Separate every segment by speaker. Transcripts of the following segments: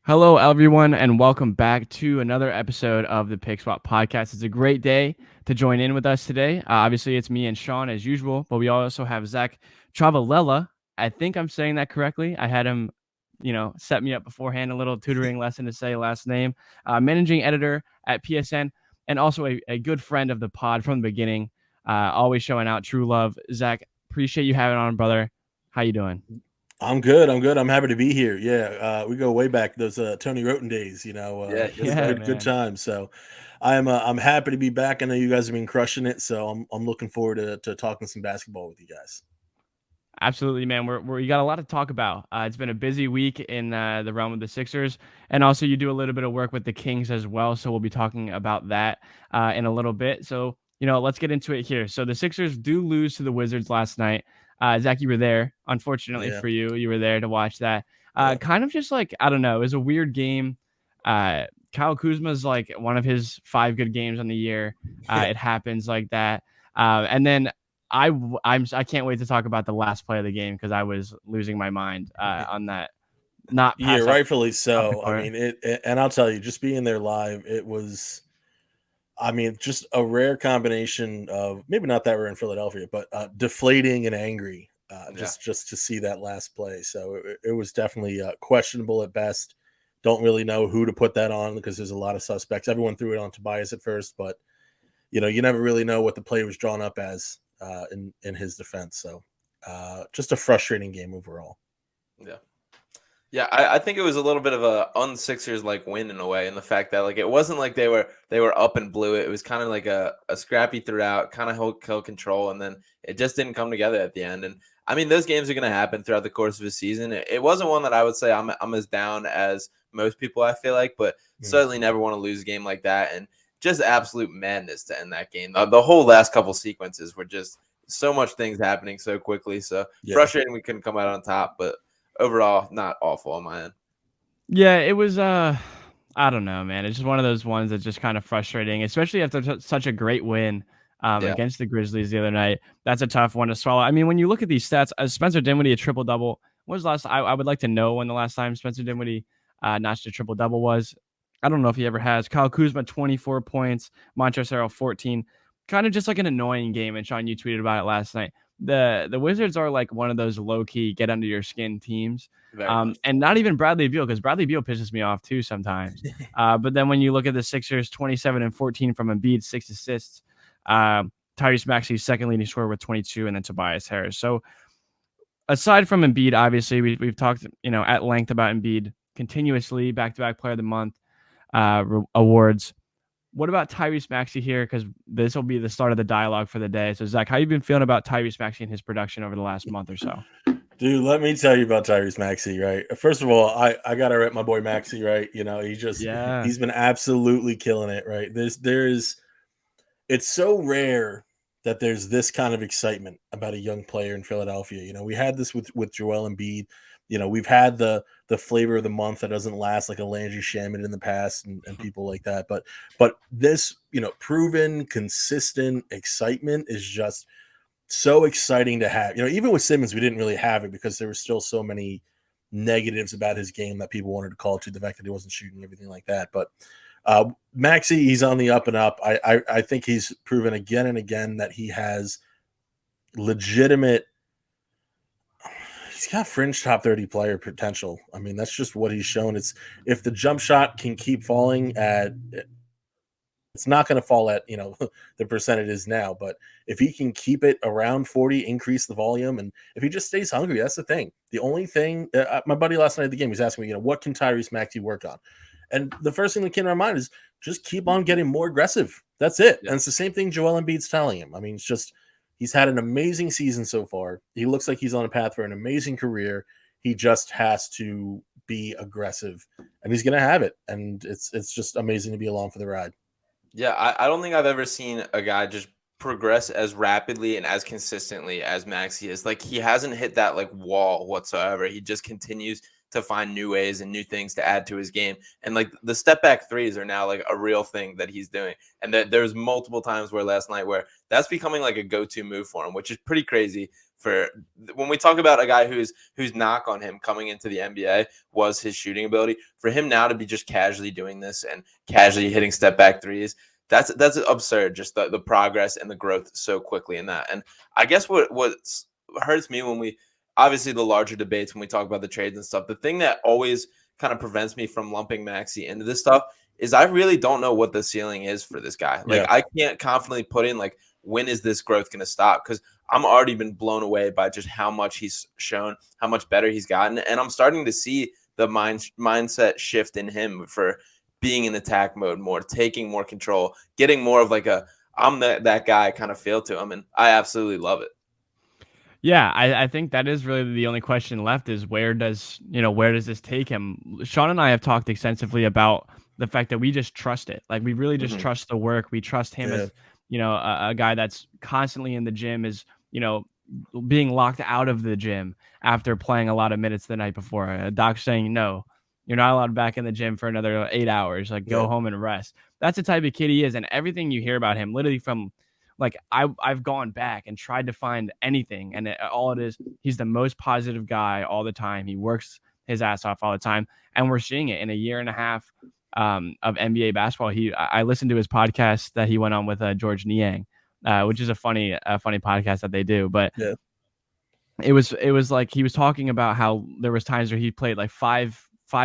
Speaker 1: Hello, everyone, and welcome back to another episode of the Pick Swap Podcast. It's a great day to join in with us today. Obviously, it's me and Sean as usual, but we also have Zach Ciavolella. I think I'm saying that correctly. I had him, set me up beforehand, a little tutoring lesson to say last name. Managing editor at PSN, and also a good friend of the pod from the beginning. Always showing out true love. Zach, appreciate you having on, brother. How you doing?
Speaker 2: I'm good. I'm happy to be here. Yeah, we go way back those Tony Roten days.
Speaker 3: Yeah, yes,
Speaker 1: Yeah,
Speaker 3: sir.
Speaker 2: Good
Speaker 1: man.
Speaker 2: times. So I'm happy to be back. I know you guys have been crushing it, so I'm looking forward to talking some basketball with you guys.
Speaker 1: Absolutely, man. We got a lot to talk about. It's been a busy week in the realm of the Sixers, and also you do a little bit of work with the Kings as well. So we'll be talking about that in a little bit. So let's get into it here. So the Sixers do lose to the Wizards last night. Zach, you were there. Unfortunately
Speaker 2: Yeah,
Speaker 1: for you, you were there to watch that.
Speaker 2: yeah,
Speaker 1: Kind of just like I don't know. It was a weird game. Kyle Kuzma's like one of his 5 good games on the year.
Speaker 2: yeah,
Speaker 1: It happens like that. And then I can't wait to talk about the last play of the game because I was losing my mind on that not
Speaker 2: yeah.
Speaker 1: pass up
Speaker 2: Rightfully
Speaker 1: up the
Speaker 2: so. I
Speaker 1: court.
Speaker 2: mean, and I'll tell you, just being there live, it was. I mean, just a rare combination of maybe not that rare in Philadelphia, but deflating and angry.
Speaker 3: Yeah.
Speaker 2: Just to see that last play, so it was definitely questionable at best. Don't really know who to put that on because there's a lot of suspects. Everyone threw it on Tobias at first, but you never really know what the play was drawn up as in his defense. So just a frustrating game overall.
Speaker 3: Yeah. Yeah, I think it was a little bit of a un-Sixers like win in a way, in the fact that like it wasn't like they were up and blew it. It was kind of like a scrappy throughout, kind of held control, and then it just didn't come together at the end. And I mean, those games are going to happen throughout the course of a season. It wasn't one that I would say I'm as down as most people, I feel like, but certainly never want to lose a game like that. And just absolute madness to end that game. The whole last couple sequences were just so much things happening so quickly. So
Speaker 2: Yeah.
Speaker 3: frustrating we couldn't come out on top, but overall, not awful on my end.
Speaker 1: Yeah, it was. I don't know, man. It's just one of those ones that's just kind of frustrating, especially after such a great win
Speaker 3: Yeah.
Speaker 1: against the Grizzlies the other night. That's a tough one to swallow. I mean, when you look at these stats, Spencer Dinwiddie a triple double. When was the last? I would like to know when the last time Spencer Dinwiddie notched a triple double was. I don't know if he ever has. Kyle Kuzma 24 points, Montrezl Harrell 14. Kind of just like an annoying game. And Sean, you tweeted about it last night. The Wizards are like one of those low key get under your skin teams.
Speaker 3: Very much.
Speaker 1: And not even Bradley Beal, because Bradley Beal pisses me off too sometimes. But then when you look at the Sixers, 27 and 14 from Embiid, 6 assists. Tyrese Maxey, second leading scorer with 22, and then Tobias Harris. So aside from Embiid, obviously we've talked at length about Embiid continuously, back-to-back Player of the Month awards. What about Tyrese Maxey here? Because this will be the start of the dialogue for the day. So Zach, how you been feeling about Tyrese Maxey and his production over the last month or so?
Speaker 2: Dude, let me tell you about Tyrese Maxey, right? First of all, I gotta rep my boy Maxey, right?
Speaker 1: Yeah.
Speaker 2: He's been absolutely killing it, right? It's so rare that there's this kind of excitement about a young player in Philadelphia. We had this with Joel Embiid. We've had the flavor of the month that doesn't last, like a Landry Shamet in the past and people like that. But this, proven, consistent excitement is just so exciting to have. Even with Simmons, we didn't really have it because there were still so many negatives about his game that people wanted to call to the fact that he wasn't shooting, everything like that. But Maxey, he's on the up and up. I think he's proven again and again that he has legitimate. He's got fringe top 30 player potential. I mean, that's just what he's shown. It's if the jump shot can keep falling at. It's not going to fall at the percent it is now, but if he can keep it around 40, increase the volume, and if he just stays hungry, that's the thing. The only thing my buddy last night at the game was asking me, what can Tyrese Maxey work on? And the first thing that came to my mind is just keep on getting more aggressive. That's it.
Speaker 3: Yeah.
Speaker 2: And it's the same thing Joel Embiid's telling him. I mean, it's just he's had an amazing season so far. He looks like he's on a path for an amazing career. He just has to be aggressive, and he's going to have it. And it's just amazing to be along for the ride.
Speaker 3: Yeah, I don't think I've ever seen a guy just progress as rapidly and as consistently as Maxey is. Like, he hasn't hit that like wall whatsoever. He just continues to find new ways and new things to add to his game. And like the step back threes are now like a real thing that he's doing. And that there's multiple times where last night where that's becoming like a go-to move for him, which is pretty crazy. for when we talk about a guy whose knock on him coming into the NBA was his shooting ability. For him now to be just casually doing this and casually hitting step back threes, that's absurd. Just the progress and the growth so quickly in that. And I guess what hurts me when we obviously the larger debates when we talk about the trades and stuff, the thing that always kind of prevents me from lumping Maxey into this stuff is I really don't know what the ceiling is for this guy. Like I can't confidently put in like, when is this growth going to stop? Because I'm already been blown away by just how much he's shown, how much better he's gotten. And I'm starting to see the mindset shift in him for being in attack mode more, taking more control, getting more of like I'm that guy kind of feel to him. And I absolutely love it.
Speaker 1: Yeah, I think that is really the only question left is where does this take him? Sean and I have talked extensively about the fact that we just trust it. Like we really just trust the work. We trust him as, a guy that's constantly in the gym, is, being locked out of the gym after playing a lot of minutes the night before. A doc saying, no, you're not allowed back in the gym for another 8 hours. Like go home and rest. That's the type of kid he is. And everything you hear about him, literally from like I've gone back and tried to find anything, and all it is, he's the most positive guy all the time. He works his ass off all the time, and we're seeing it in a year and a half of NBA basketball. I listened to his podcast that he went on with George Niang, which is a funny podcast that they do. But it was like he was talking about how there was times where he played like five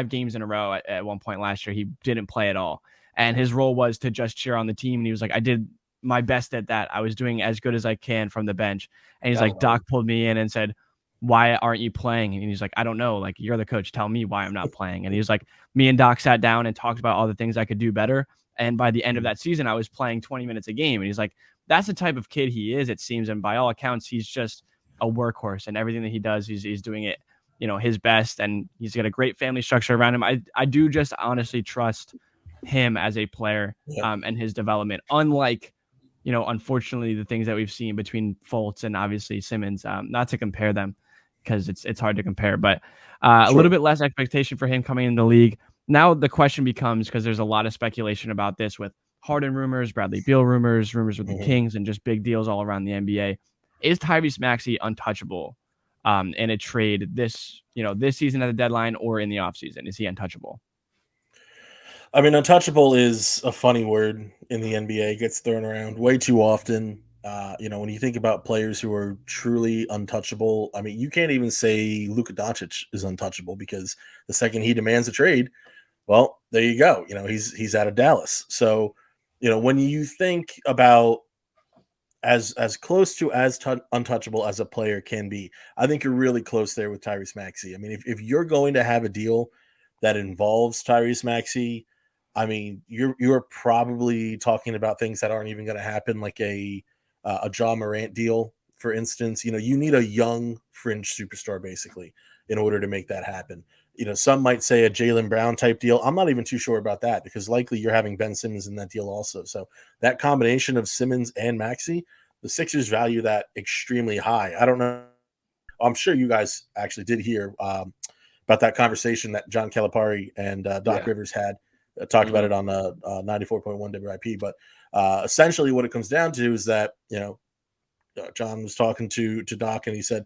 Speaker 1: games in a row at one point last year. He didn't play at all, and his role was to just cheer on the team. And he was like, I did my best at that. I was doing as good as I can from the bench. And he's like, Doc pulled me in and said, why aren't you playing? And he's like, I don't know. Like, you're the coach. Tell me why I'm not playing. And he was like, me and Doc sat down and talked about all the things I could do better. And by the end of that season, I was playing 20 minutes a game. And he's like, that's the type of kid he is, it seems. And by all accounts, he's just a workhorse, and everything that he does, he's doing it, his best. And he's got a great family structure around him. I do just honestly trust him as a player and his development. Unlike, unfortunately, the things that we've seen between Fultz and obviously Simmons, not to compare them because it's hard to compare, but a little bit less expectation for him coming in the league. Now the question becomes, because there's a lot of speculation about this with Harden rumors, Bradley Beal rumors with the Kings, and just big deals all around the NBA. Is Tyrese Maxey untouchable in a trade this season at the deadline or in the offseason? Is he untouchable?
Speaker 2: I mean, untouchable is a funny word in the NBA. It gets thrown around way too often. When you think about players who are truly untouchable, I mean, you can't even say Luka Doncic is untouchable, because the second he demands a trade, well, there you go. He's out of Dallas. So, when you think about as close to as untouchable as a player can be, I think you're really close there with Tyrese Maxey. I mean, if you're going to have a deal that involves Tyrese Maxey, I mean, you're probably talking about things that aren't even going to happen, like a Ja Morant deal, for instance. You need a young fringe superstar basically in order to make that happen. Some might say a Jaylen Brown type deal. I'm not even too sure about that, because likely you're having Ben Simmons in that deal also. So that combination of Simmons and Maxey, the Sixers value that extremely high. I don't know. I'm sure you guys actually did hear about that conversation that John Calipari and Doc Rivers had. Talked about it on 94.1 WIP, but essentially what it comes down to is that John was talking to Doc, and he said,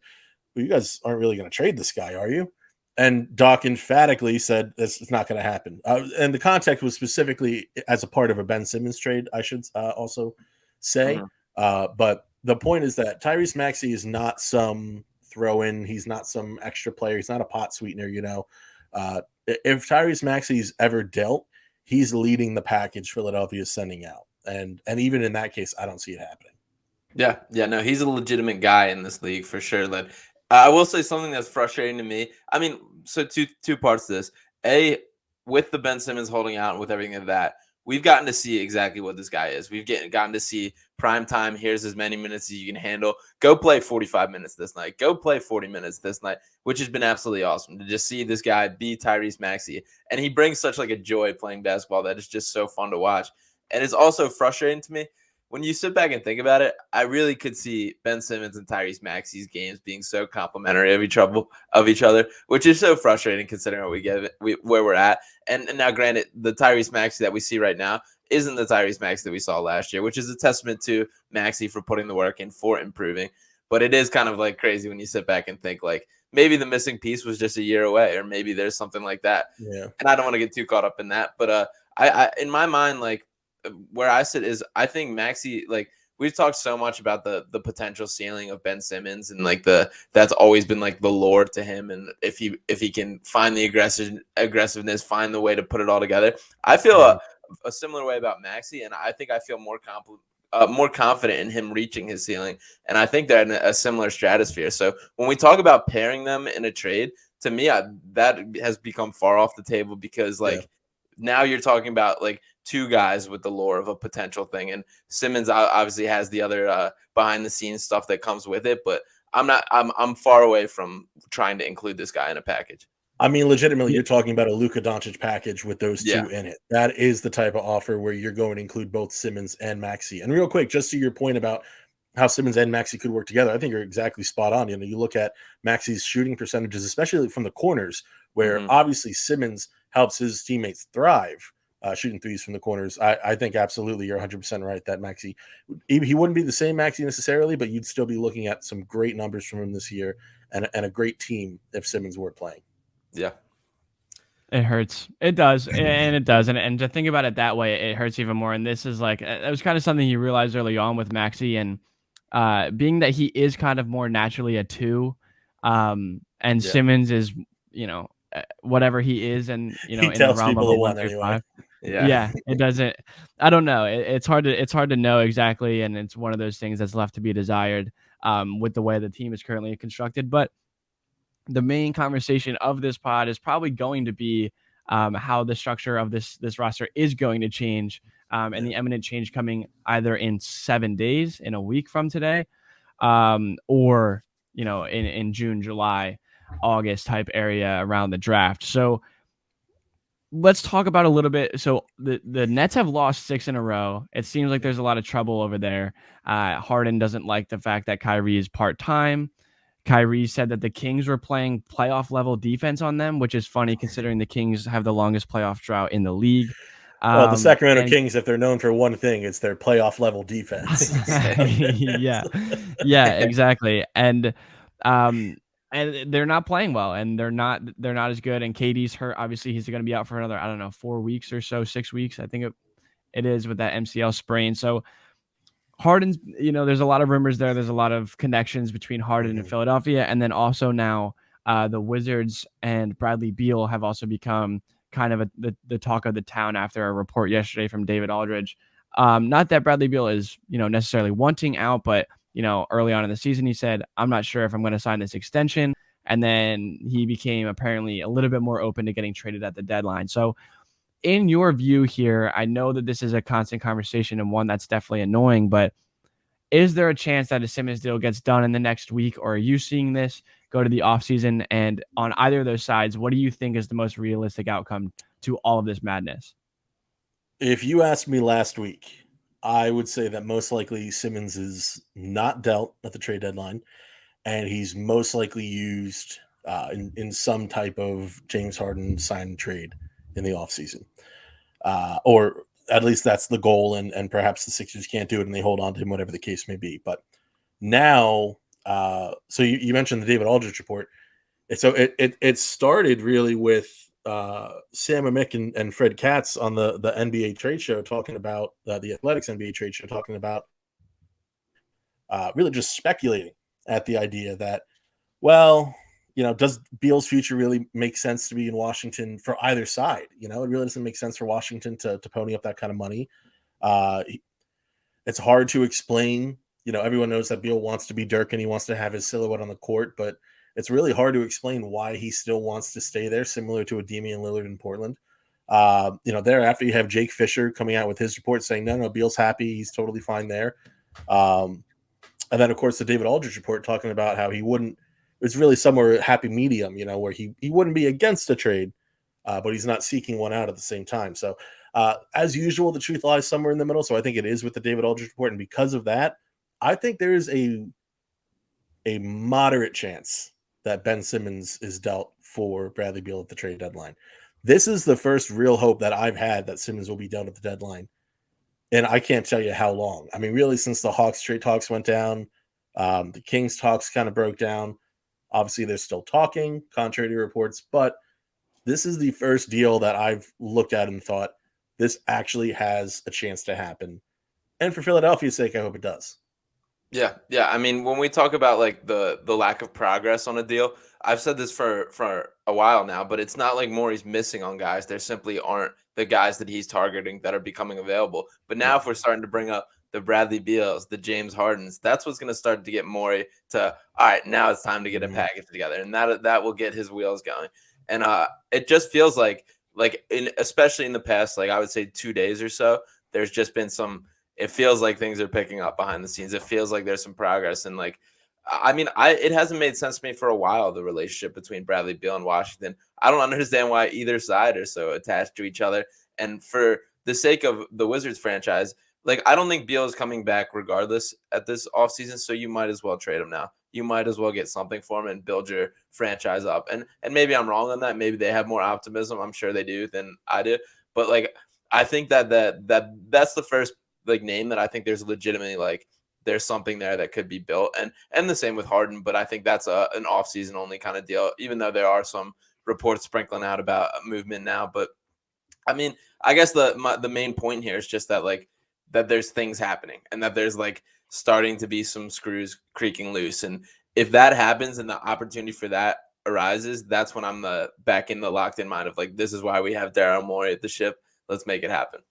Speaker 2: well, you guys aren't really going to trade this guy, are you? And Doc emphatically said it's not going to happen. And the context was specifically as a part of a Ben Simmons trade, I should also say. But the point is that Tyrese Maxey is not some throw-in. He's not some extra player. He's not a pot sweetener, If Tyrese Maxey's ever dealt, he's leading the package Philadelphia is sending out. And even in that case, I don't see it happening.
Speaker 3: Yeah, no, he's a legitimate guy in this league for sure. That I will say something that's frustrating to me. I mean, so two parts to this. A, with the Ben Simmons holding out and with everything of that, we've gotten to see exactly what this guy is. We've gotten to see prime time. Here's as many minutes as you can handle. Go play 45 minutes this night. Go play 40 minutes this night, which has been absolutely awesome to just see this guy be Tyrese Maxey. And he brings such like a joy playing basketball that is just so fun to watch. And it's also frustrating to me. When you sit back and think about it, I really could see Ben Simmons and Tyrese Maxey's games being so complimentary of each other, which is so frustrating considering where we're at. And now, granted, the Tyrese Maxey that we see right now isn't the Tyrese Maxey that we saw last year, which is a testament to Maxey for putting the work in, for improving. But it is kind of like crazy when you sit back and think like maybe the missing piece was just a year away, or maybe there's something like that.
Speaker 2: Yeah.
Speaker 3: And I don't want to get too caught up in that. But I in my mind, like where I sit is I think Maxey, like we've talked so much about the potential ceiling of Ben Simmons and like that's always been like the lure to him. And if he can find the aggressiveness, find the way to put it all together, I feel a similar way about Maxey, and I think I feel more confident in him reaching his ceiling. And I think they're in a similar stratosphere. So when we talk about pairing them in a trade, to me, that has become far off the table because like now you're talking about like two guys with the lore of a potential thing. And Simmons obviously has the other behind the scenes stuff that comes with it, but I'm far away from trying to include this guy in a package.
Speaker 2: I mean, legitimately, you're talking about a Luka Doncic package with those two in it. That is the type of offer where you're going to include both Simmons and Maxey. And real quick, just to your point about how Simmons and Maxey could work together, I think you're exactly spot on. You know, you look at Maxey's shooting percentages, especially from the corners, where obviously Simmons helps his teammates thrive shooting threes from the corners. I think absolutely you're 100% right that Maxey, he wouldn't be the same Maxey necessarily, but you'd still be looking at some great numbers from him this year and a great team if Simmons were playing.
Speaker 3: Yeah.
Speaker 1: It hurts. It does. And it does. And to think about it that way, it hurts even more. And this is like, it was kind of something you realized early on with Maxey. And being that he is kind of more naturally a 2, and Simmons is, you know, whatever he is. And, you know,
Speaker 2: he tells people a 1 anyway.
Speaker 1: Yeah, it doesn't. I don't know. It's hard to know exactly. And it's one of those things that's left to be desired with the way the team is currently constructed. But the main conversation of this pod is probably going to be how the structure of this roster is going to change, and the imminent change coming either in 7 days, in a week from today, or you know in June, July, August type area around the draft. So let's talk about a little bit. So the Nets have lost 6 in a row. It seems like there's a lot of trouble over there. Harden doesn't like the fact that Kyrie is part-time. Kyrie said that the Kings were playing playoff level defense on them, which is funny considering the Kings have the longest playoff drought in the league.
Speaker 2: Well, the Sacramento Kings, if they're known for one thing, it's their playoff level defense.
Speaker 1: yeah, exactly. And they're not playing well, and they're not as good. And KD's hurt. Obviously, he's going to be out for another, I don't know, 4 weeks or so, 6 weeks. I think it is with that MCL sprain. So Harden's, you know, there's a lot of rumors there. There's a lot of connections between Harden and Philadelphia. And then also now the Wizards and Bradley Beal have also become kind of the talk of the town after a report yesterday from David Aldridge. Not that Bradley Beal is, you know, necessarily wanting out, but, you know, early on in the season, he said, I'm not sure if I'm going to sign this extension. And then he became apparently a little bit more open to getting traded at the deadline. So in your view here, I know that this is a constant conversation and one that's definitely annoying, but is there a chance that a Simmons deal gets done in the next week, or are you seeing this go to the offseason? And on either of those sides, what do you think is the most realistic outcome to all of this madness?
Speaker 2: If you asked me last week, I would say that most likely Simmons is not dealt at the trade deadline, and he's most likely used in some type of James Harden sign and trade in the offseason. Or at least that's the goal, and perhaps the Sixers can't do it and they hold on to him, whatever the case may be. But now, so you mentioned the David Aldridge report. So it started really with Sam Amick and Fred Katz on the NBA trade show talking about the Athletics NBA trade show, talking about really just speculating at the idea that, well, you know, does Beal's future really make sense to be in Washington for either side? You know, it really doesn't make sense for Washington to pony up that kind of money. It's hard to explain. You know, everyone knows that Beal wants to be Dirk and he wants to have his silhouette on the court, but it's really hard to explain why he still wants to stay there, similar to a Damian Lillard in Portland. You know, thereafter you have Jake Fisher coming out with his report saying, no, Beal's happy. He's totally fine there. And then, of course, the David Aldridge report talking about how he wouldn't, it's really somewhere happy medium, you know, where he wouldn't be against a trade, but he's not seeking one out at the same time. So as usual, the truth lies somewhere in the middle. So I think it is with the David Aldridge report. And because of that, I think there is a moderate chance that Ben Simmons is dealt for Bradley Beal at the trade deadline. This is the first real hope that I've had that Simmons will be dealt at the deadline. And I can't tell you how long. I mean, really, since the Hawks trade talks went down, The Kings talks kind of broke down. Obviously, they're still talking, contrary to reports, but this is the first deal that I've looked at and thought this actually has a chance to happen. And for Philadelphia's sake, I hope it does.
Speaker 3: Yeah, yeah. I mean, when we talk about like the lack of progress on a deal, I've said this for a while now, but it's not like Maury's missing on guys. There simply aren't the guys that he's targeting that are becoming available. But now, if we're starting to bring up the Bradley Beals, the James Hardens, that's what's going to start to get Maury to, all right, now it's time to get a package together, and that will get his wheels going. And it just feels like especially in the past, like I would say 2 days or so, there's just been some. It feels like things are picking up behind the scenes. It feels like there's some progress. And like, I mean, it hasn't made sense to me for a while, the relationship between Bradley Beal and Washington. I don't understand why either side are so attached to each other. And for the sake of the Wizards franchise, like, I don't think Beal is coming back regardless at this offseason. So you might as well trade him now. You might as well get something for him and build your franchise up. And maybe I'm wrong on that. Maybe they have more optimism. I'm sure they do than I do. But like, I think that's the first like name that I think there's legitimately like there's something there that could be built, and the same with Harden, but I think that's an offseason only kind of deal, even though there are some reports sprinkling out about movement now. But I mean, I guess the main point here is just that like that there's things happening and that there's like starting to be some screws creaking loose, and if that happens and the opportunity for that arises, that's when I'm back in the locked in mind of like, this is why we have Daryl Morey at the ship. Let's make it happen.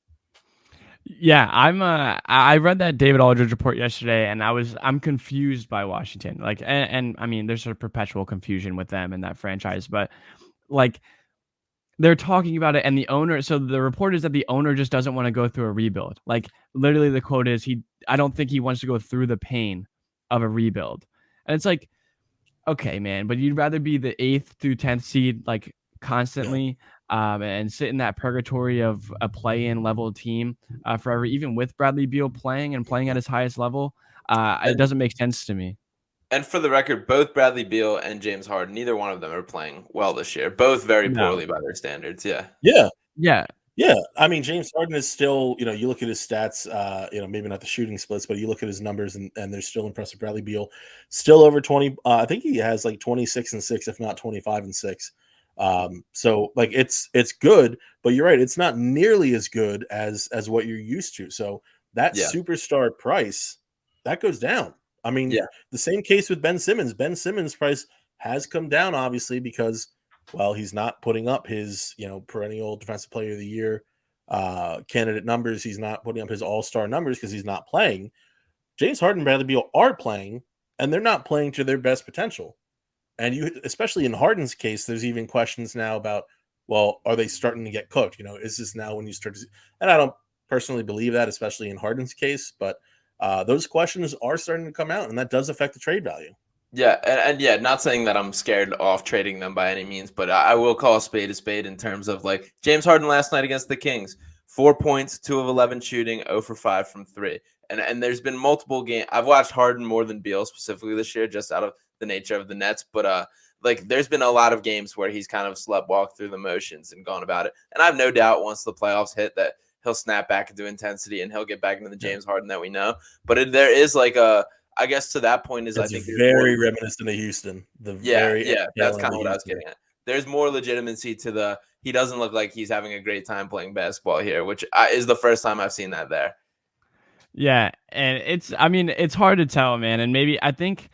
Speaker 1: Yeah, I read that David Aldridge report yesterday, and I'm confused by Washington. Like, and I mean, there's sort of perpetual confusion with them and that franchise, but like they're talking about it, and the owner. So the report is that the owner just doesn't want to go through a rebuild. Like, literally, the quote is I don't think he wants to go through the pain of a rebuild, and it's like, okay, man, but you'd rather be the 8th through 10th seed like constantly. And sit in that purgatory of a play-in level team forever, even with Bradley Beal playing at his highest level. It doesn't make sense to me.
Speaker 3: And for the record, both Bradley Beal and James Harden, neither one of them are playing well this year. Both very poorly by their standards. Yeah.
Speaker 2: Yeah.
Speaker 1: Yeah.
Speaker 2: Yeah. I mean, James Harden is still, you look at his stats, maybe not the shooting splits, but you look at his numbers and they're still impressive. Bradley Beal still over 20. I think he has like 26-6, if not 25-6. So like it's good, but you're right, it's not nearly as good as what you're used to. So that superstar price that goes down. I mean, the same case with Ben Simmons. Ben Simmons' price has come down, obviously, because he's not putting up his perennial defensive player of the year candidate numbers. He's not putting up his all-star numbers because he's not playing. James Harden and Bradley Beal are playing, and they're not playing to their best potential. And especially in Harden's case, there's even questions now about, are they starting to get cooked? Is this now when you start to? And I don't personally believe that, especially in Harden's case, but those questions are starting to come out, and that does affect the trade value.
Speaker 3: Yeah, and yeah, not saying that I'm scared off trading them by any means, but I will call a spade in terms of like James Harden last night against the Kings, 4 points, 2 of 11 shooting, 0 for 5 from 3. And there's been multiple games. I've watched Harden more than Beal specifically this year, just out of the nature of the Nets. But like there's been a lot of games where he's kind of sleptwalked through the motions and gone about it. And I have no doubt once the playoffs hit that he'll snap back into intensity and he'll get back into the James Harden that we know. But there is like I guess to that point is
Speaker 2: it's
Speaker 3: I think
Speaker 2: very reminiscent of Houston.
Speaker 3: That's kind of what I was getting at. There's more legitimacy to he doesn't look like he's having a great time playing basketball here, which is the first time I've seen that there.
Speaker 1: Yeah, and it's hard to tell, man. And maybe I think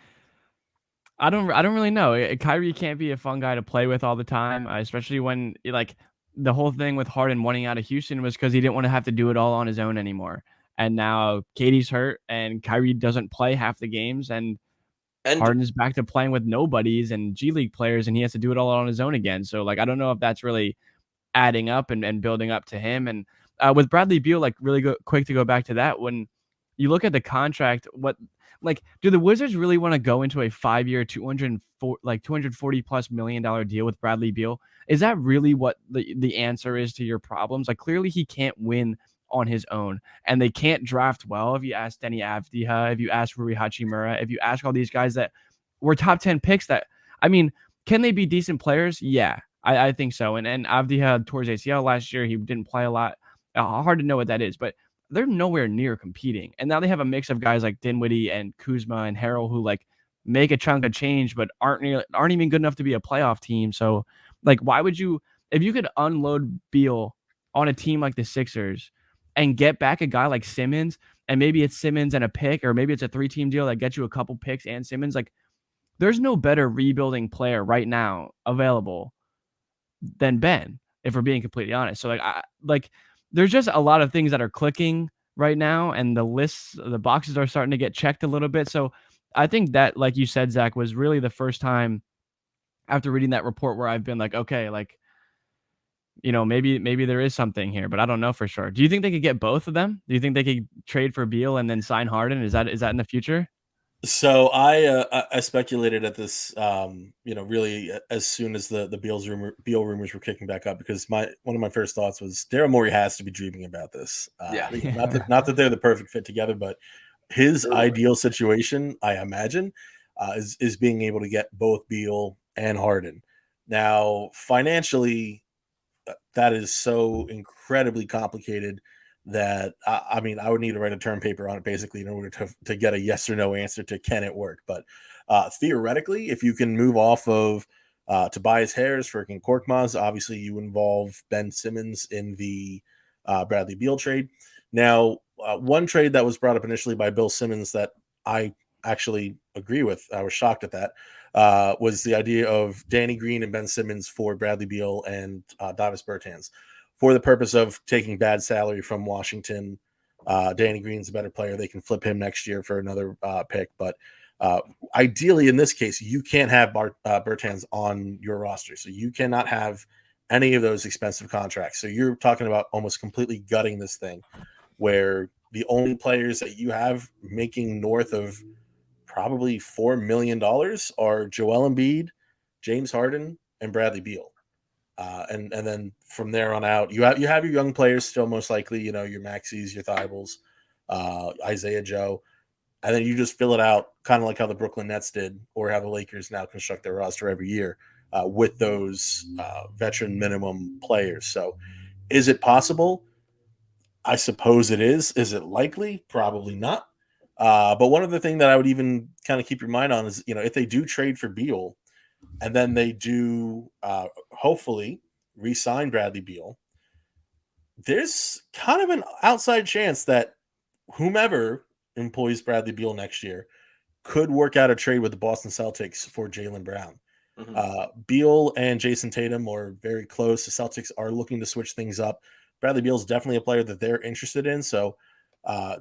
Speaker 1: I don't really know. Kyrie can't be a fun guy to play with all the time, especially when like the whole thing with Harden wanting out of Houston was because he didn't want to have to do it all on his own anymore. And now Katie's hurt, and Kyrie doesn't play half the games, and Harden's back to playing with nobodies and G League players, and he has to do it all on his own again. So like I don't know if that's really adding up and building up to him. And with Bradley Beal, like really quick to go back to that, when you look at the contract, do the Wizards really want to go into a 5-year, $240+ million deal with Bradley Beal? Is that really what the answer is to your problems? Like clearly he can't win on his own, and they can't draft well. If you ask Denny Avdija, if you ask Rui Hachimura, if you ask all these guys that were top 10 picks, can they be decent players? Yeah, I think so. And Avdija tore his ACL last year. He didn't play a lot. Hard to know what that is, but they're nowhere near competing. And now they have a mix of guys like Dinwiddie and Kuzma and Harrell who like make a chunk of change, but aren't even good enough to be a playoff team. So like, why would you, if you could unload Beal on a team like the Sixers and get back a guy like Simmons, and maybe it's Simmons and a pick, or maybe it's a 3-team deal that gets you a couple picks and Simmons, like there's no better rebuilding player right now available than Ben, if we're being completely honest. So like there's just a lot of things that are clicking right now, and the boxes are starting to get checked a little bit. So I think that, like you said, Zach, was really the first time after reading that report where I've been like, okay, like, maybe there is something here, but I don't know for sure. Do you think they could get both of them? Do you think they could trade for Beal and then sign Harden? Is that in the future?
Speaker 2: So I speculated at this, really as soon as the Beal rumors were kicking back up, because one of my first thoughts was Daryl Morey has to be dreaming about this.
Speaker 3: Yeah.
Speaker 2: Not that they're the perfect fit together, but his ideal situation, I imagine, is being able to get both Beal and Harden. Now, financially, that is so incredibly complicated that I mean, I would need to write a term paper on it basically in order to get a yes or no answer to can it work. But theoretically, if you can move off of Tobias Harris for Korkmaz, obviously you involve Ben Simmons in the Bradley Beal trade. Now, one trade that was brought up initially by Bill Simmons that I actually agree with, I was shocked at that, was the idea of Danny Green and Ben Simmons for Bradley Beal and Davis Bertans, for the purpose of taking bad salary from Washington. Danny Green's a better player. They can flip him next year for another pick. But ideally, in this case, you can't have Bertans on your roster. So you cannot have any of those expensive contracts. So you're talking about almost completely gutting this thing, where the only players that you have making north of probably $4 million are Joel Embiid, James Harden, and Bradley Beal. And then from there on out, you have your young players still, most likely, your Maxeys, your Thibaults, Isaiah Joe, and then you just fill it out kind of like how the Brooklyn Nets did, or how the Lakers now construct their roster every year with those veteran minimum players. So is it possible? I suppose it is. Is it likely? Probably not. But one other thing that I would even kind of keep your mind on is, if they do trade for Beal, and then they do hopefully re-sign Bradley Beal, there's kind of an outside chance that whomever employs Bradley Beal next year could work out a trade with the Boston Celtics for Jaylen Brown. Mm-hmm. Beal and Jason Tatum are very close. The Celtics are looking to switch things up. Bradley Beal is definitely a player that they're interested in. So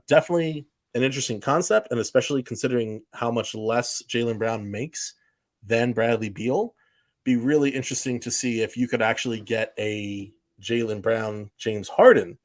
Speaker 2: definitely an interesting concept, and especially considering how much less Jaylen Brown makes than Bradley Beal, be really interesting to see if you could actually get a Jaylen Brown, James Harden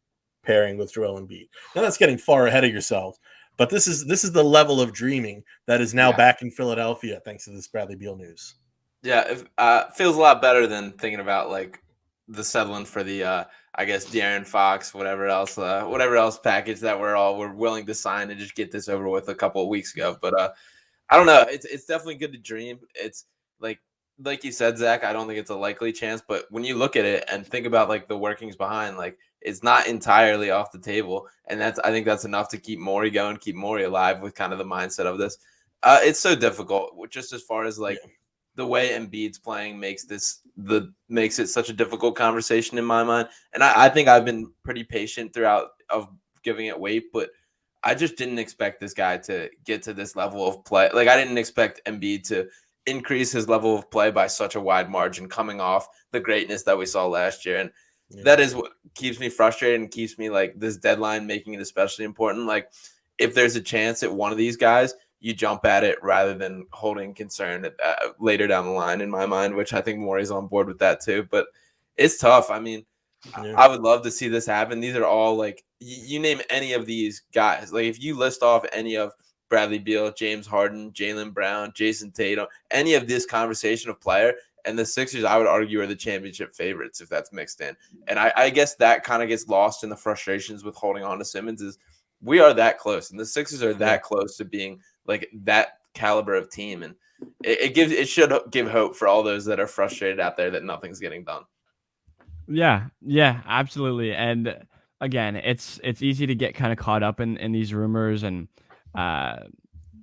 Speaker 2: pairing with Joel Embiid. Now that's getting far ahead of yourself, but this is the level of dreaming that is now back in Philadelphia thanks to this Bradley Beal news.
Speaker 3: Yeah, it feels a lot better than thinking about like the settling for the I guess De'Aaron Fox, whatever else package that we're willing to sign and just get this over with a couple of weeks ago. But I don't know. It's definitely good to dream. It's like you said, Zach, I don't think it's a likely chance, but when you look at it and think about like the workings behind, like it's not entirely off the table. And I think that's enough to keep Mori going, keep Mori alive with kind of the mindset of this. It's so difficult, just as far as like the way Embiid's playing makes it such a difficult conversation in my mind. And I think I've been pretty patient throughout of giving it weight, but I just didn't expect this guy to get to this level of play. Like I didn't expect Embiid to increase his level of play by such a wide margin coming off the greatness that we saw last year. And that is what keeps me frustrated and keeps me like this deadline making it especially important. Like if there's a chance at one of these guys, you jump at it rather than holding concern later down the line in my mind, which I think Maury's on board with that too. But it's tough. I mean, I would love to see this happen. These are all like you name any of these guys. Like if you list off any of Bradley Beal, James Harden, Jaylen Brown, Jason Tatum, any of this conversation of player, and the Sixers, I would argue, are the championship favorites if that's mixed in. And I guess that kind of gets lost in the frustrations with holding on to Simmons is we are that close, and the Sixers are that close to being like that caliber of team. And it should give hope for all those that are frustrated out there that nothing's getting done.
Speaker 1: Yeah, absolutely. And again, it's easy to get kind of caught up in these rumors and uh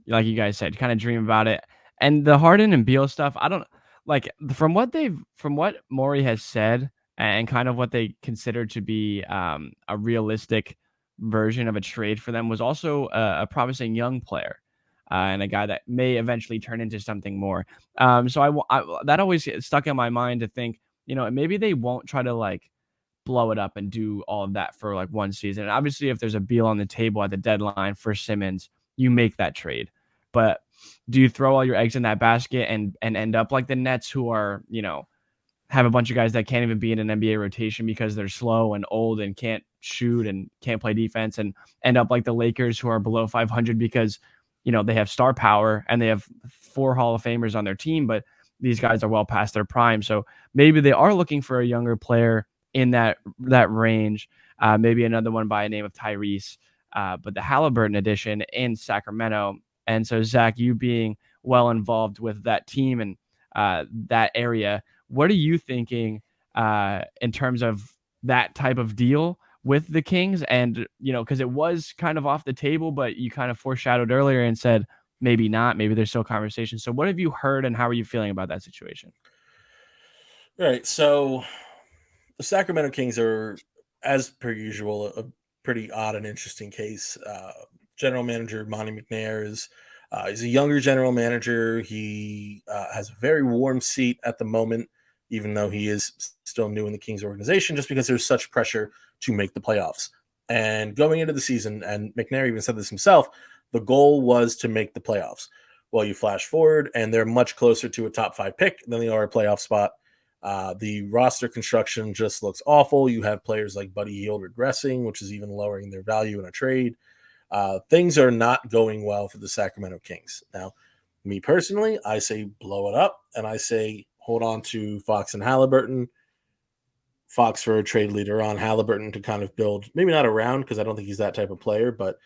Speaker 1: like you guys said, kind of dream about it. And the Harden and Beal stuff, I don't like from what Mori has said and kind of what they consider to be a realistic version of a trade for them was also a promising young player. And a guy that may eventually turn into something more. So that always stuck in my mind to think, maybe they won't try to like blow it up and do all of that for like one season. And obviously, if there's a Beal on the table at the deadline for Simmons, you make that trade. But do you throw all your eggs in that basket and end up like the Nets, who are, have a bunch of guys that can't even be in an NBA rotation because they're slow and old and can't shoot and can't play defense, and end up like the Lakers, who are below 500 because, they have star power and they have 4 Hall of Famers on their team, but these guys are well past their prime. So maybe they are looking for a younger player in that range, maybe another one by a name of Tyrese, but the Halliburton edition in Sacramento. And so, Zach, you being well involved with that team and that area, what are you thinking in terms of that type of deal with the Kings? And, because it was kind of off the table, but you kind of foreshadowed earlier and said maybe not, maybe there's still conversation. So what have you heard and how are you feeling about that situation?
Speaker 2: All right. So the Sacramento Kings are, as per usual, a pretty odd and interesting case. General manager Monty McNair he's a younger general manager. He has a very warm seat at the moment, even though he is still new in the Kings organization, just because there's such pressure to make the playoffs. And going into the season, and McNair even said this himself, the goal was to make the playoffs. Well, you flash forward, and they're much closer to a top 5 pick than they are a playoff spot. The roster construction just looks awful. You have players like Buddy Hield regressing, which is even lowering their value in a trade. Things are not going well for the Sacramento Kings. Now, me personally, I say blow it up, and I say hold on to Fox and Halliburton. Fox for a trade leader on Halliburton to kind of build, maybe not around, because I don't think he's that type of player, but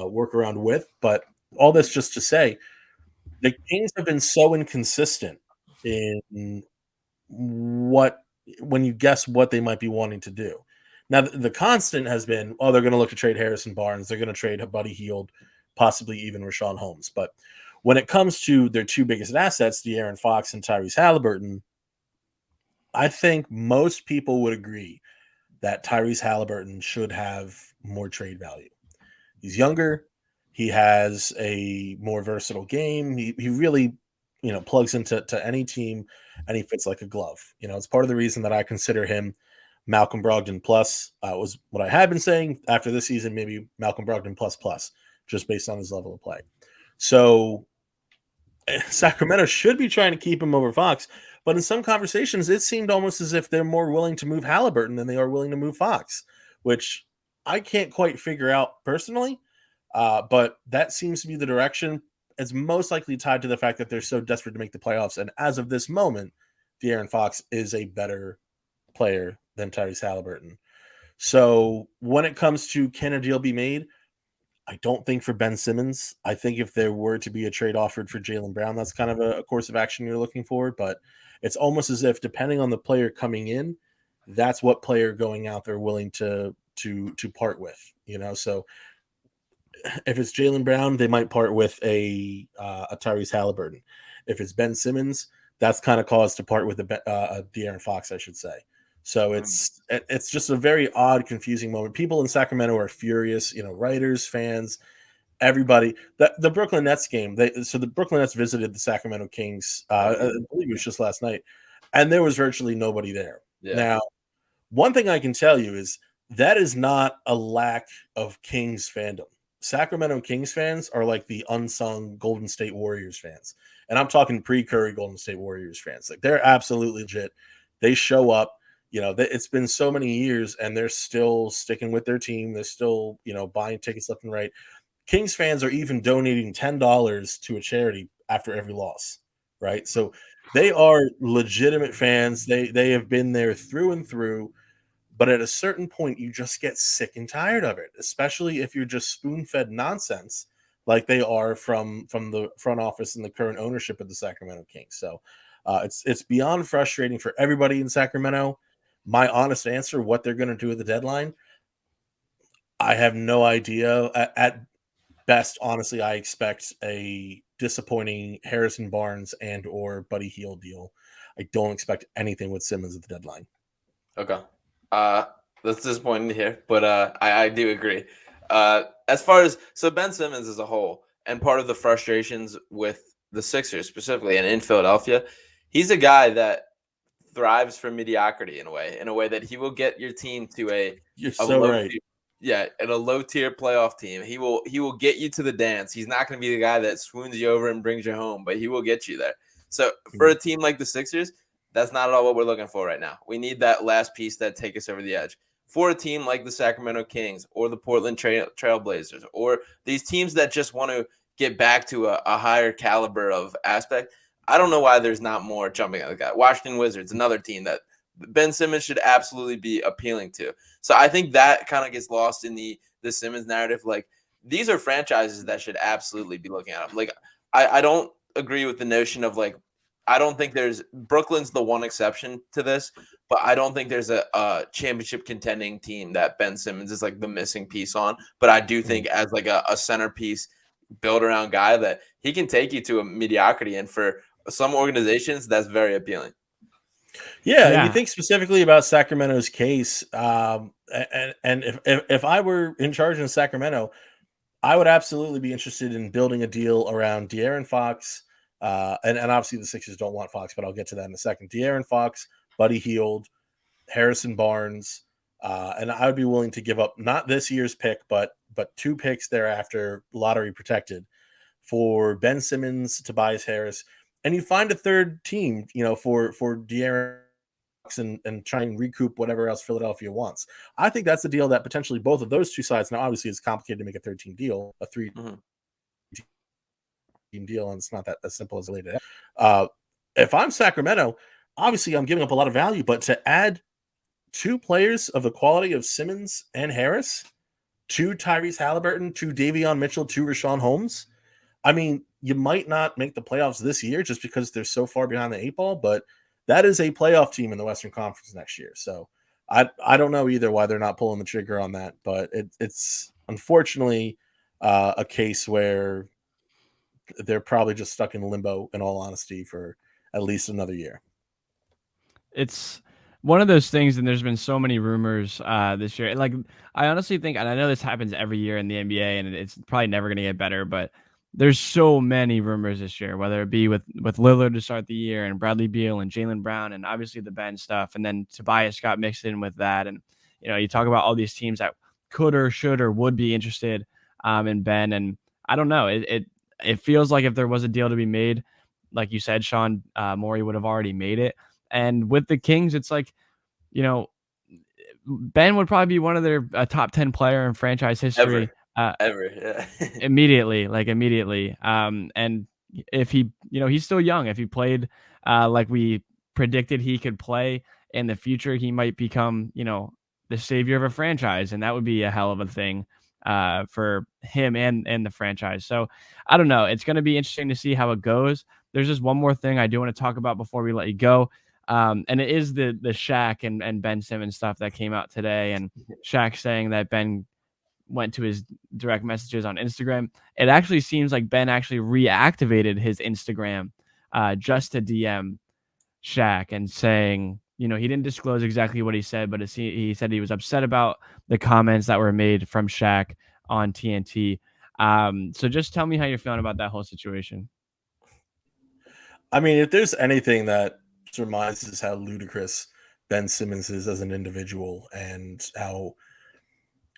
Speaker 2: work around with. But all this just to say, the Kings have been so inconsistent in when you guess what they might be wanting to do. Now, the constant has been, they're going to look to trade Harrison Barnes. They're going to trade Buddy Hield, possibly even Rashawn Holmes. But when it comes to their 2 biggest assets, De'Aaron Fox and Tyrese Halliburton, I think most people would agree that Tyrese Halliburton should have more trade value. He's younger. He has a more versatile game. He really, plugs into any team, and he fits like a glove. It's part of the reason that I consider him Malcolm Brogdon plus. Was what I had been saying. After this season, maybe Malcolm Brogdon plus, just based on his level of play. So Sacramento should be trying to keep him over Fox, but in some conversations, it seemed almost as if they're more willing to move Halliburton than they are willing to move Fox, which I can't quite figure out personally. But that seems to be the direction. It's most likely tied to the fact that they're so desperate to make the playoffs. And as of this moment, De'Aaron Fox is a better player than Tyrese Halliburton. So when it comes to can a deal be made, I don't think for Ben Simmons. I think if there were to be a trade offered for Jaylen Brown, that's kind of a course of action you're looking for. But it's almost as if, depending on the player coming in, that's what player going out there willing to part with. So if it's Jaylen Brown, they might part with a Tyrese Halliburton. If it's Ben Simmons, that's kind of cause to part with a De'Aaron Fox, I should say. So it's just a very odd, confusing moment. People in Sacramento are furious, writers, fans, everybody. The Brooklyn Nets game, so the Brooklyn Nets visited the Sacramento Kings, I believe it was just last night, and there was virtually nobody there. Yeah. Now, one thing I can tell you is that is not a lack of Kings fandom. Sacramento Kings fans are like the unsung Golden State Warriors fans. And I'm talking pre-Curry Golden State Warriors fans. Like, they're absolutely legit. They show up. It's been so many years, and they're still sticking with their team. They're still, buying tickets left and right. Kings fans are even donating $10 to a charity after every loss, right? So they are legitimate fans. They have been there through and through. But at a certain point, you just get sick and tired of it, especially if you're just spoon-fed nonsense like they are from the front office and the current ownership of the Sacramento Kings. So it's beyond frustrating for everybody in Sacramento. My honest answer, what they're going to do at the deadline, I have no idea. At best, honestly, I expect a disappointing Harrison Barnes and or Buddy Hield deal. I don't expect anything with Simmons at the deadline.
Speaker 3: Okay. That's disappointing to hear, but I do agree. As far as Ben Simmons as a whole, and part of the frustrations with the Sixers specifically and in Philadelphia, he's a guy that thrives for mediocrity in a way that he will get your team to a
Speaker 2: so right.
Speaker 3: And a low tier playoff team. He will get you to the dance. He's not going to be the guy that swoons you over and brings you home, but he will get you there. So for a team like the Sixers, that's not at all what we're looking for right now. We need that last piece that take us over the edge. For a team like the Sacramento Kings or the Portland Trailblazers or these teams that just want to get back to a higher caliber of aspect, I don't know why there's not more jumping at the guy. Washington Wizards, another team that Ben Simmons should absolutely be appealing to. So I think that kind of gets lost in the Simmons narrative. Like, these are franchises that should absolutely be looking at him. Like, I don't agree with the notion of, like, I don't think Brooklyn's the one exception to this, but I don't think there's a championship contending team that Ben Simmons is like the missing piece on. But I do think as like a centerpiece build around guy that he can take you to a mediocrity. And for some organizations, that's very appealing.
Speaker 2: Yeah, and you think specifically about Sacramento's case, and if I were in charge in Sacramento, I would absolutely be interested in building a deal around De'Aaron Fox, and obviously the Sixers don't want Fox, but I'll get to that in a second. De'Aaron Fox, Buddy Hield, Harrison Barnes, and I would be willing to give up not this year's pick, but 2 picks thereafter, lottery protected, for Ben Simmons, Tobias Harris. And you find a third team, for De'Aaron and try and recoup whatever else Philadelphia wants. I think that's the deal that potentially both of those two sides. Now, obviously, it's complicated to make a 13 deal, a 3-team deal, and it's not that as simple as later. If I'm Sacramento, obviously I'm giving up a lot of value, but to add 2 players of the quality of Simmons and Harris, 2 Tyrese Halliburton, 2 Davion Mitchell, 2 Rashawn Holmes. I mean, you might not make the playoffs this year just because they're so far behind the 8 ball, but that is a playoff team in the Western Conference next year. So I don't know either why they're not pulling the trigger on that, but it's unfortunately a case where they're probably just stuck in limbo, in all honesty, for at least another year.
Speaker 1: It's one of those things, and there's been so many rumors this year. Like, I honestly think, and I know this happens every year in the NBA, and it's probably never going to get better, but there's so many rumors this year, whether it be with Lillard to start the year and Bradley Beal and Jaylen Brown and obviously the Ben stuff. And then Tobias got mixed in with that. And, you talk about all these teams that could or should or would be interested in Ben. And I don't know. It feels like if there was a deal to be made, like you said, Sean, Mori would have already made it. And with the Kings, it's like, Ben would probably be one of their top 10 player in franchise history.
Speaker 3: Ever, yeah.
Speaker 1: immediately. And if he, he's still young. If he played like we predicted he could play in the future, he might become, the savior of a franchise. And that would be a hell of a thing for him and the franchise. So I don't know. It's going to be interesting to see how it goes. There's just one more thing I do want to talk about before we let you go. And it is the Shaq and Ben Simmons stuff that came out today. And Shaq saying that Ben went to his direct messages on Instagram. It actually seems like Ben actually reactivated his Instagram just to DM Shaq and saying, he didn't disclose exactly what he said, but he said he was upset about the comments that were made from Shaq on TNT. So just tell me how you're feeling about that whole situation.
Speaker 2: I mean, if there's anything that surmises how ludicrous Ben Simmons is as an individual and how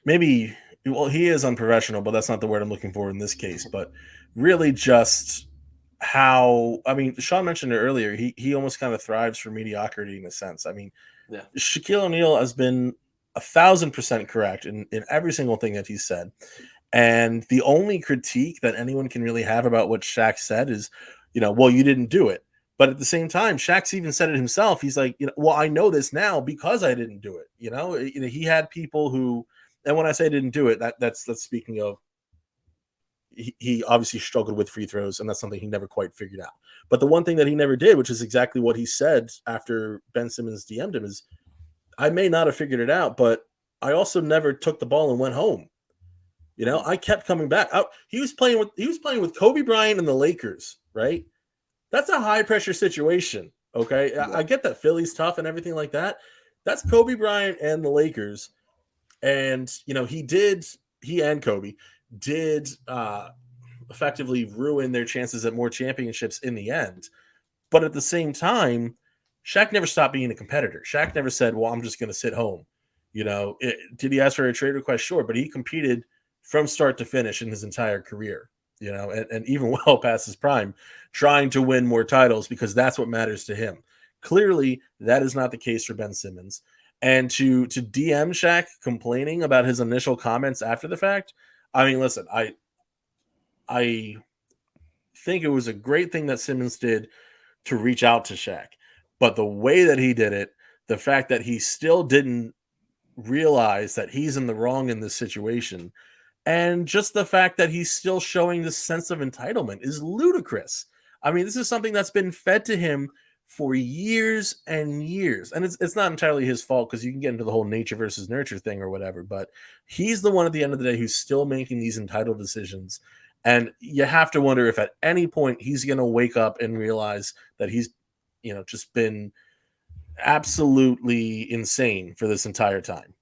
Speaker 2: maybe, well, he is unprofessional, but that's not the word I'm looking for in this case, but really just how, I mean, Sean mentioned it earlier, he almost kind of thrives for mediocrity in a sense. I mean,
Speaker 3: yeah.
Speaker 2: Shaquille O'Neal has been 1,000% correct in every single thing that he said. And the only critique that anyone can really have about what Shaq said is, well, you didn't do it. But at the same time, Shaq's even said it himself. He's like, well, I know this now because I didn't do it. He had people who, and when I say didn't do it, that's speaking of, he obviously struggled with free throws, and that's something he never quite figured out. But the one thing that he never did, which is exactly what he said after Ben Simmons DM'd him, is, I may not have figured it out, but I also never took the ball and went home. You know, I kept coming back. He was playing with Kobe Bryant and the Lakers, right? That's a high pressure situation. Okay,
Speaker 3: Yeah.
Speaker 2: I get that Philly's tough and everything like that. That's Kobe Bryant and the Lakers, and you know he and Kobe did effectively ruin their chances at more championships in the end. But at the same time, Shaq never stopped being a competitor. Shaq never said, "Well, I'm just going to sit home." You know, did he ask for a trade request? Sure, but he competed from start to finish in his entire career. You know, and even well past his prime, trying to win more titles because that's what matters to him. Clearly, that is not the case for Ben Simmons. And to DM Shaq complaining about his initial comments after the fact, I mean, listen, I think it was a great thing that Simmons did to reach out to Shaq, but the way that he did it, the fact that he still didn't realize that he's in the wrong in this situation, and just the fact that he's still showing this sense of entitlement is ludicrous. I mean, this is something that's been fed to him for years and years. And it's not entirely his fault because you can get into the whole nature versus nurture thing or whatever, but he's the one at the end of the day who's still making these entitled decisions. And you have to wonder if at any point he's going to wake up and realize that he's, you know, just been absolutely insane for this entire time.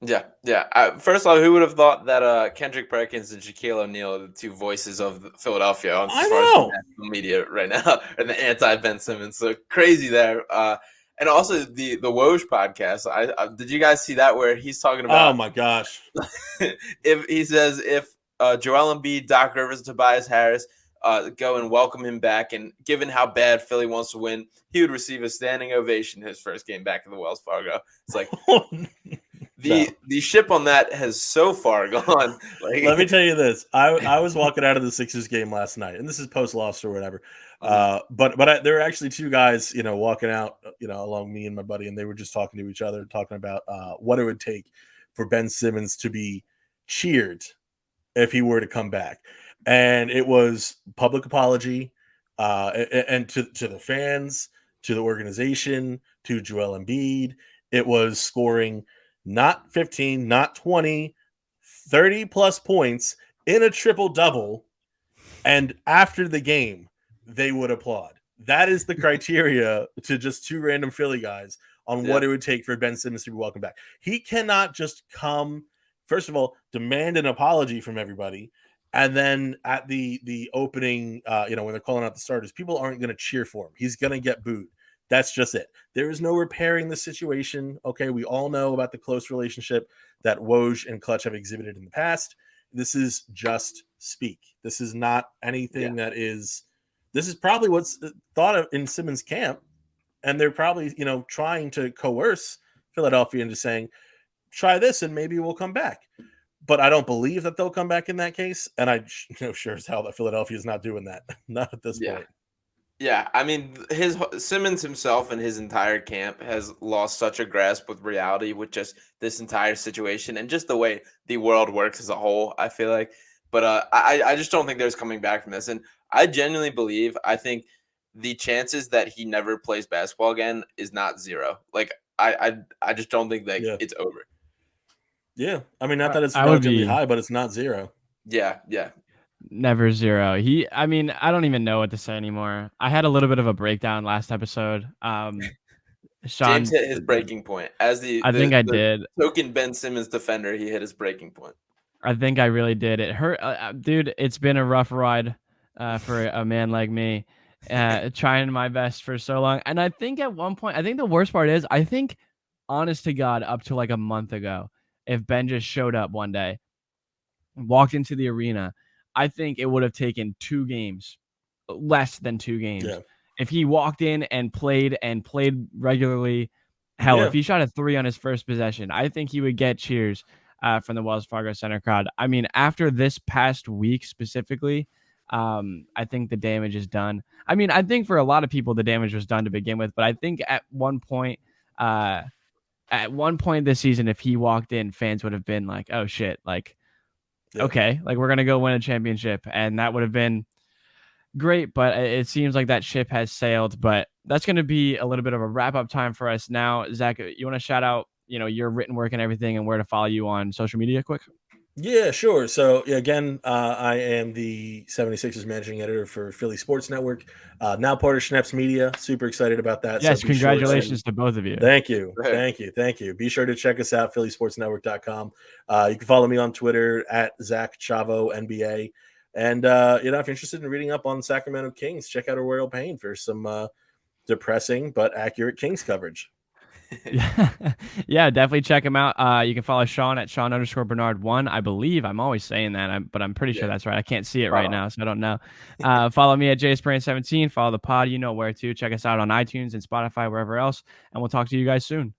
Speaker 3: Yeah. First of all, who would have thought that Kendrick Perkins and Shaquille O'Neal are the two voices of Philadelphia on as far as the national media right now, and the anti-Ben Simmons? So crazy there. And also the Woj podcast. I did you guys see that where he's talking about?
Speaker 2: Oh my gosh!
Speaker 3: if he says if Joel Embiid, Doc Rivers, and Tobias Harris go and welcome him back, and given how bad Philly wants to win, he would receive a standing ovation his first game back in the Wells Fargo. It's like. The ship on that has so far gone. Like,
Speaker 2: let me tell you this: I was walking out of the Sixers game last night, and this is post loss or whatever. But there were actually two guys, you know, walking out, you know, along me and my buddy, and they were just talking to each other, talking about what it would take for Ben Simmons to be cheered if he were to come back, and it was public apology, and to the fans, to the organization, to Joel Embiid. It was scoring. Not 15, not 20, 30 plus points in a triple double. And after the game, they would applaud. That is the criteria to just two random Philly guys on what it would take for Ben Simmons to be welcome back. He cannot just come, first of all, demand an apology from everybody. And then at the opening, you know, when they're calling out the starters, people aren't going to cheer for him. He's going to get booed. That's just it. There is no repairing the situation. Okay, we all know about the close relationship that Woj and Clutch have exhibited in the past. This is just speak. This is not anything that is. This is probably what's thought of in Simmons' camp, and they're probably, you know, trying to coerce Philadelphia into saying, "Try this, and maybe we'll come back." But I don't believe that they'll come back in that case, and I know sure as hell that Philadelphia is not doing that. Not at this point.
Speaker 3: Yeah, I mean, Simmons himself and his entire camp has lost such a grasp with reality with just this entire situation and just the way the world works as a whole, I feel like. But I just don't think there's coming back from this. And I genuinely believe, I think the chances that he never plays basketball again is not zero. Like, I just don't think that it's over.
Speaker 2: Yeah, I mean, not that it's relatively high, but it's not zero.
Speaker 3: Yeah.
Speaker 1: Never zero. I mean, I don't even know what to say anymore. I had a little bit of a breakdown last episode. Sean,
Speaker 3: James hit his breaking point. As
Speaker 1: I think I did.
Speaker 3: Token Ben Simmons defender, he hit his breaking point.
Speaker 1: I think I really did. It hurt. Dude, it's been a rough ride for a man like me, trying my best for so long. And I think at one point, I think the worst part is, I think, honest to God, up to like a month ago, if Ben just showed up one day, walked into the arena, I think it would have taken 2 games, less than 2 games. Yeah. If he walked in and played regularly, hell, if he shot a 3 on his first possession, I think he would get cheers from the Wells Fargo Center crowd. I mean, after this past week specifically, I think the damage is done. I mean, I think for a lot of people, the damage was done to begin with, but I think at one point this season, if he walked in, fans would have been like, oh shit, like, okay, like we're going to go win a championship. And that would have been great. But it seems like that ship has sailed. But that's going to be a little bit of a wrap up time for us now. Zach, you want to shout out, you know, your written work and everything and where to follow you on social media quick?
Speaker 2: Yeah, sure. So again, I am the 76ers managing editor for Philly Sports Network, now part of Schneps Media. Super excited about that.
Speaker 1: Yes,
Speaker 2: So be sure
Speaker 1: congratulations to both of you.
Speaker 2: Thank you.
Speaker 3: Right.
Speaker 2: Thank you. Thank you. Be sure to check us out, phillysportsnetwork.com. You can follow me on Twitter at Zach Ciavolella NBA. And, if you're interested in reading up on Sacramento Kings, check out Royal Pain for some depressing but accurate Kings coverage.
Speaker 1: Yeah, yeah, definitely check him out. You can follow Sean at Sean_Bernard1. I believe I'm always saying that, but I'm pretty sure that's right. I can't see it right now, so I don't know. Follow me at JSPraying17. Follow the pod. You know where to. Check us out on iTunes and Spotify, wherever else. And we'll talk to you guys soon.